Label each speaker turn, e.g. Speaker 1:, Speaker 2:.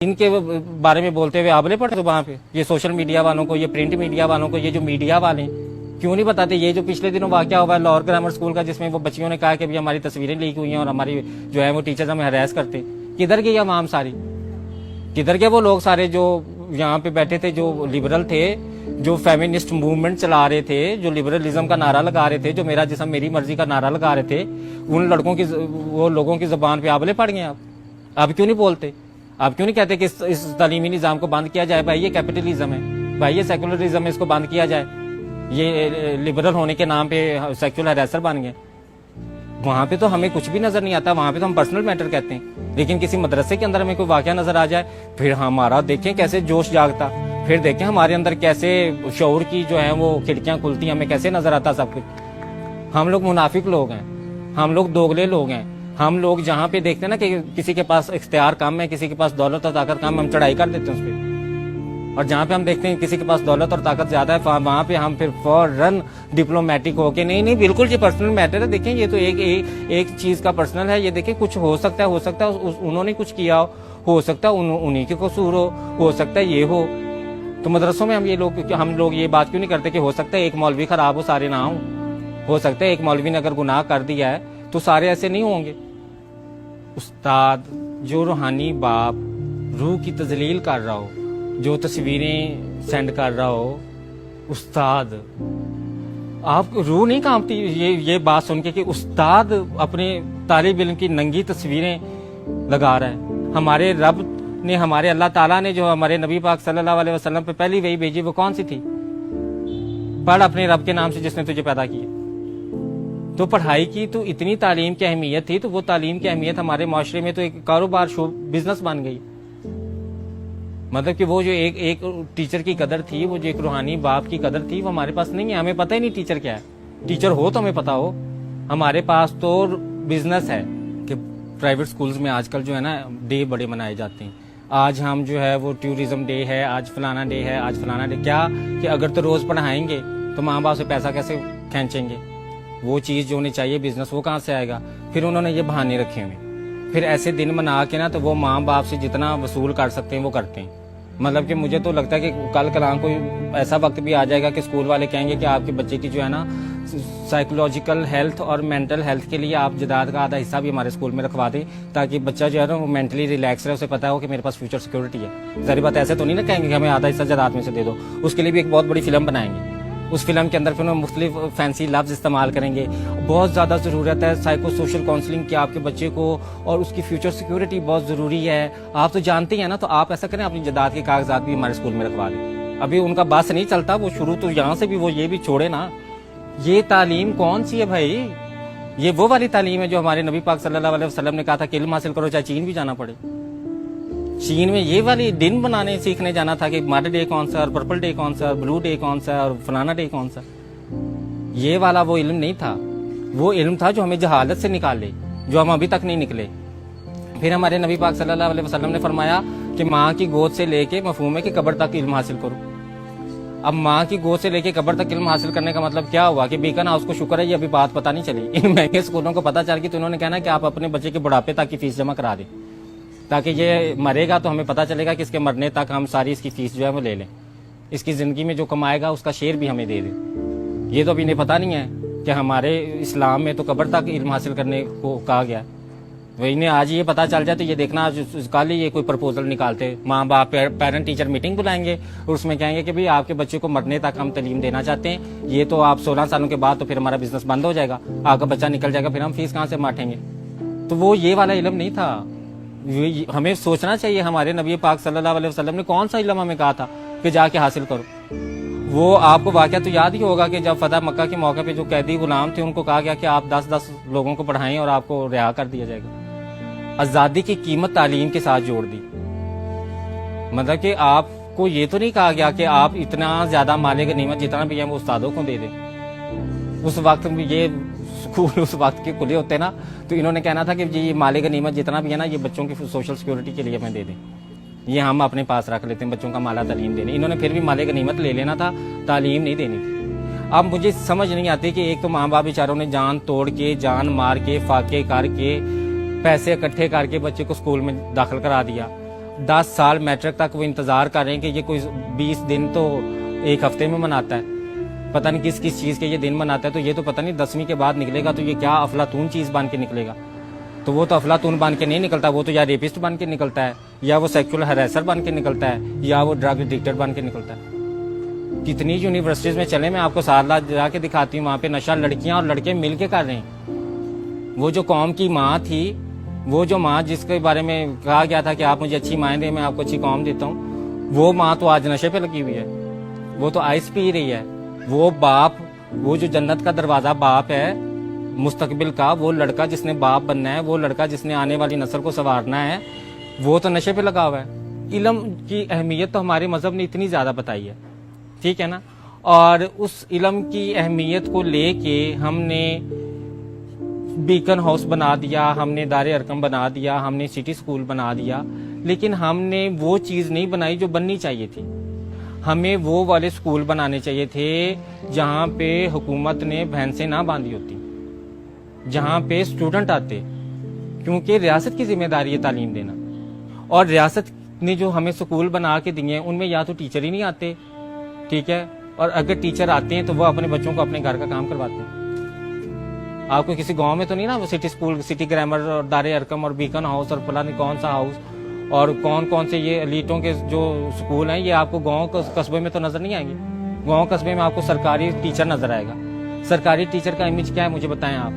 Speaker 1: इनके बारे में बोलते हुए आबले पड़े तो वहाँ पे ये सोशल मीडिया वालों को, ये प्रिंट मीडिया वालों को, ये जो मीडिया वाले क्यों नहीं बताते? ये जो पिछले दिनों वाकया हुआ है लाहौर ग्रामर स्कूल का, जिसमें वो बच्चियों ने कहा कि भी हमारी तस्वीरें लीक हुई हैं और हमारी जो है वो टीचर्स हमें हरास करते, किधर गई आवाम सारी? किधर गए वो लोग सारे जो यहाँ पे बैठे थे, जो लिबरल थे, जो फेमिनिस्ट मूवमेंट चला रहे थे, जो लिबरलिज्म का नारा लगा रहे थे, जो मेरा जिस्म मेरी मर्जी का नारा लगा रहे थे? उन लड़कों की, वो लोगों की जुबान पे आबले पड़ गए। आप क्यों नहीं बोलते? आप क्यों नहीं कहते कि इस तालीमी निज़ाम को बंद किया जाए? भाई ये कैपिटलिज्म है, भाई ये सेकुलरिज्म है, इसको बंद किया जाए। ये लिबरल होने के नाम पे सेक्सुअल हरासर बन गए। वहाँ पे तो हमें कुछ भी नजर नहीं आता, वहाँ पे तो हम पर्सनल मैटर कहते हैं। लेकिन किसी मदरसे के अंदर हमें कोई वाकया नजर आ जाए, फिर हमारा देखें कैसे जोश जागता, फिर देखें हमारे अंदर कैसे शऊर की जो है वो खिड़कियां खुलती, हमें कैसे नजर आता सब कुछ। हम लोग मुनाफिक लोग हैं, हम लोग दोगले लोग हैं। हम लोग जहाँ पे देखते हैं ना कि किसी के पास इख्तियार कम है, किसी के पास दौलत और ताकत कम है, हम चढ़ाई कर देते हैं उस पर। और जहाँ पे हम देखते हैं किसी के पास दौलत और ताकत ज्यादा है, वहां पे हम फिर फौरन डिप्लोमेटिक होके नहीं बिल्कुल ये पर्सनल मैटर है, देखें ये तो एक चीज का पर्सनल है, ये देखें कुछ हो सकता है उन्होंने कुछ किया हो सकता है उन्हीं के कसूर हो सकता है ये तो मदरसों में हम लोग ये बात क्यों नहीं करते कि हो सकता है एक मौलवी खराब हो सारे ना हो सकता है एक मौलवी ने अगर गुनाह कर दिया है तो सारे ऐसे नहीं होंगे। उस्ताद जो रूहानी बाप रूह की तजलील कर रहा हो, जो तस्वीरें सेंड कर रहा हो, उस्ताद आप रूह नहीं कांपती ये बात सुन के कि उस्ताद अपने तालिब इल्म की नंगी तस्वीरें लगा रहा है? हमारे रब ने, हमारे अल्लाह ताला ने जो हमारे नबी पाक सल्लल्लाहु अलैहि वसल्लम पे पहली वही भेजी, वो कौन सी थी? पढ़ अपने रब के नाम से जिसने तुझे पैदा किया। तो पढ़ाई की तो इतनी तालीम की अहमियत थी, तो वो तालीम की अहमियत हमारे माशरे में तो एक कारोबार बिजनेस बन गई। मतलब कि वो जो एक टीचर की कदर थी, वो जो एक रूहानी बाप की कदर थी, वो हमारे पास नहीं है। हमें पता ही नहीं टीचर क्या है। टीचर हो तो हमें पता हो। हमारे पास तो बिजनेस है कि प्राइवेट स्कूल्स में आजकल जो है ना डे बड़े मनाए जाते हैं। आज हम जो है वो टूरिज्म डे है, आज फलाना डे है, आज फलाना डे। क्या कि अगर तो रोज पढ़ाएंगे तो माँ बाप से पैसा कैसे खींचेंगे? वो चीज जो होनी चाहिए बिजनेस, वो कहाँ से आएगा? फिर उन्होंने ये बहाने रखे हुए, फिर ऐसे दिन मना के ना तो वो माँ बाप से जितना वसूल कर सकते हैं वो करते हैं। मतलब कि मुझे तो लगता है कि कल कलाम कोई ऐसा वक्त भी आ जाएगा कि स्कूल वाले कहेंगे कि आपके बच्चे की जो है ना साइकोलॉजिकल हेल्थ और मेंटल हेल्थ के लिए आप जदाद का आधा हिस्सा भी हमारे स्कूल में रखवा दें, ताकि बच्चा जो है ना वो मेंटली रिलैक्स रहे, उसे पता हो कि मेरे पास फ्यूचर सिक्योरिटी है। सारी बात ऐसे तो नहीं ना कहेंगे कि हमें आधा हिस्सा जदाद में से दे दो। उसके लिए भी एक बहुत बड़ी फिल्म बनाएंगे। उस फिल्म के अंदर फिर मुख्तलिफ फैंसी लफ्ज इस्तेमाल करेंगे। बहुत ज़्यादा ज़रूरत है साइको सोशल काउंसलिंग की आपके बच्चे को, और उसकी फ्यूचर सिक्योरिटी बहुत ज़रूरी है। आप तो जानते हैं ना, तो आप ऐसा करें अपनी जदाद के कागजात भी हमारे स्कूल में रखवा दें। अभी उनका बस नहीं चलता, वो शुरू तो यहाँ से भी वो ये भी छोड़े ना। ये तालीम कौन सी है भाई? ये वो वाली तालीम है जो हमारे नबी पाक सल्लल्लाहु अलैहि वसल्लम ने कहा था कि इल्म हासिल करो चाहे चीन भी जाना पड़े। चीन में ये वाली दिन बनाने सीखने जाना था कि मड डे कौन सा और पर्पल डे कौन सा और ब्लू डे कौन सा और फलाना डे कौन सा। ये वाला वो इल्म नहीं था। वो इल्म था जो हमें जहालत से निकाले, जो हम अभी तक नहीं निकले। फिर हमारे नबी पाक सल्लल्लाहु अलैहि वसल्लम ने फरमाया कि माँ की गोद से लेके मफहूम है कि कब्र तक इल्म हासिल करो। अब माँ की गोद से लेके कब्र तक इल्म हासिल करने का मतलब क्या हुआ कि बीकन हाउस को शुक्र है ये अभी बात पता नहीं चली। इन महंगे स्कूलों को पता चल गई तो उन्होंने कहना कि आप अपने बच्चे के बुढ़ापे तक की फीस जमा करा दें, ताकि ये मरेगा तो हमें पता चलेगा कि इसके मरने तक हम सारी इसकी फीस जो है वो ले लें। इसकी ज़िंदगी में जो कमाएगा उसका शेयर भी हमें दे दें। ये तो अभी इन्हें पता नहीं है कि हमारे इस्लाम में तो कब्र तक इल्म हासिल करने को कहा गया। वही इन्हें आज ये पता चल जाए तो ये देखना कल ही ये कोई प्रपोजल निकालते, माँ बाप पेरेंट टीचर मीटिंग बुलाएंगे और उसमें कहेंगे कि भाई आपके बच्चे को मरने तक हम तालीम देना चाहते हैं। ये तो आप 16 सालों के बाद तो फिर हमारा बिजनेस बंद हो जाएगा, आपका बच्चा निकल जाएगा, फिर हम फीस कहाँ से बांटेंगे? तो वो ये वाला इल्म नहीं था। हमें सोचना चाहिए हमारे नबी पाक सल्लल्लाहु अलैहि वसल्लम ने कौन सा इल्म हमें कहा था कि जाके हासिल करो। वो आपको वाकया तो याद ही होगा कि जब फतह मक्का के मौके पे जो कैदी गुलाम थे उनको कहा गया कि आप 10-10 लोगों को पढ़ाएं और आपको रिहा कर दिया जाएगा। आज़ादी की कीमत तालीम के साथ जोड़ दी। मतलब कि आपको ये तो नहीं कहा गया कि आप इतना ज्यादा माले गनीमत जितना भी है वो उस्तादों को दे दें। उस वक्त ये स्कूल उस वक्त के खुले होते ना तो इन्होंने कहना था कि जी ये माले गनीमत जितना भी है ना ये बच्चों की सोशल सिक्योरिटी के लिए हमें दे दें, ये हम अपने पास रख लेते हैं, बच्चों का माला तालीम देने। इन्होंने फिर भी माले गनीमत ले लेना था, तालीम नहीं देनी थी। अब मुझे समझ नहीं आती कि एक तो माँ बाप बेचारों ने जान तोड़ के, जान मार के, फाके करके, पैसे इकट्ठे करके बच्चे को स्कूल में दाखिल करा दिया, 10 साल मैट्रिक तक वो इंतजार कर रहे हैं कि ये कोई 20 दिन तो एक हफ्ते में मनाता है, पता नहीं किस किस चीज़ के ये दिन मनाता है, तो ये तो पता नहीं 10वीं के बाद निकलेगा तो ये क्या अफलातून चीज़ बन के निकलेगा। तो वो तो अफलातून बन के नहीं निकलता, वो तो या रेपिस्ट बन के निकलता है, या वो सेक्सुअल हरेसर बन के निकलता है, या वो ड्रग एडिक्टेड बन के निकलता है। कितनी यूनिवर्सिटीज़ में चले, मैं आपको सारला जाके दिखाती हूँ, वहाँ पे नशा लड़कियाँ और लड़के मिल के कर रहे हैं। वो जो कौम की माँ थी, वो जो माँ जिसके बारे में कहा गया था कि आप मुझे अच्छी माएँ दें, मैं आपको अच्छी कौम देता हूँ, वो माँ तो आज नशे पे लगी हुई है, वो तो आइस पी रही है। वो बाप, वो जो जन्नत का दरवाज़ा बाप है मुस्तकबिल का, वो लड़का जिसने बाप बनना है, वो लड़का जिसने आने वाली नस्ल को संवारना है, वो तो नशे पे लगा हुआ है। इल्म की अहमियत तो हमारे मज़हब ने इतनी ज़्यादा बताई है, ठीक है ना। और उस इल्म की अहमियत को लेके हमने बीकन हाउस बना दिया, हमने दारे अरकम बना दिया, हमने सिटी स्कूल बना दिया, लेकिन हमने वो चीज़ नहीं बनाई जो बननी चाहिए थी। हमें वो वाले स्कूल बनाने चाहिए थे जहाँ पे हुकूमत ने भैंसें ना बांधी होती, जहाँ पे स्टूडेंट आते, क्योंकि रियासत की जिम्मेदारी है तालीम देना। और रियासत ने जो हमें स्कूल बना के दिए हैं उनमें या तो टीचर ही नहीं आते, ठीक है, और अगर टीचर आते हैं तो वो अपने बच्चों को अपने घर का काम करवाते हैं। आपको किसी गांव में तो नहीं ना वो सिटी स्कूल, सिटी ग्रामर और दारे अरकम और बीकन हाउस और पता नहीं कौन सा हाउस और कौन कौन से ये एलिटों के जो स्कूल हैं, ये आपको गांव कस्बे में तो नजर नहीं आएंगे। गांव कस्बे में आपको सरकारी टीचर नजर आएगा। सरकारी टीचर का इमेज क्या है मुझे बताएं आप।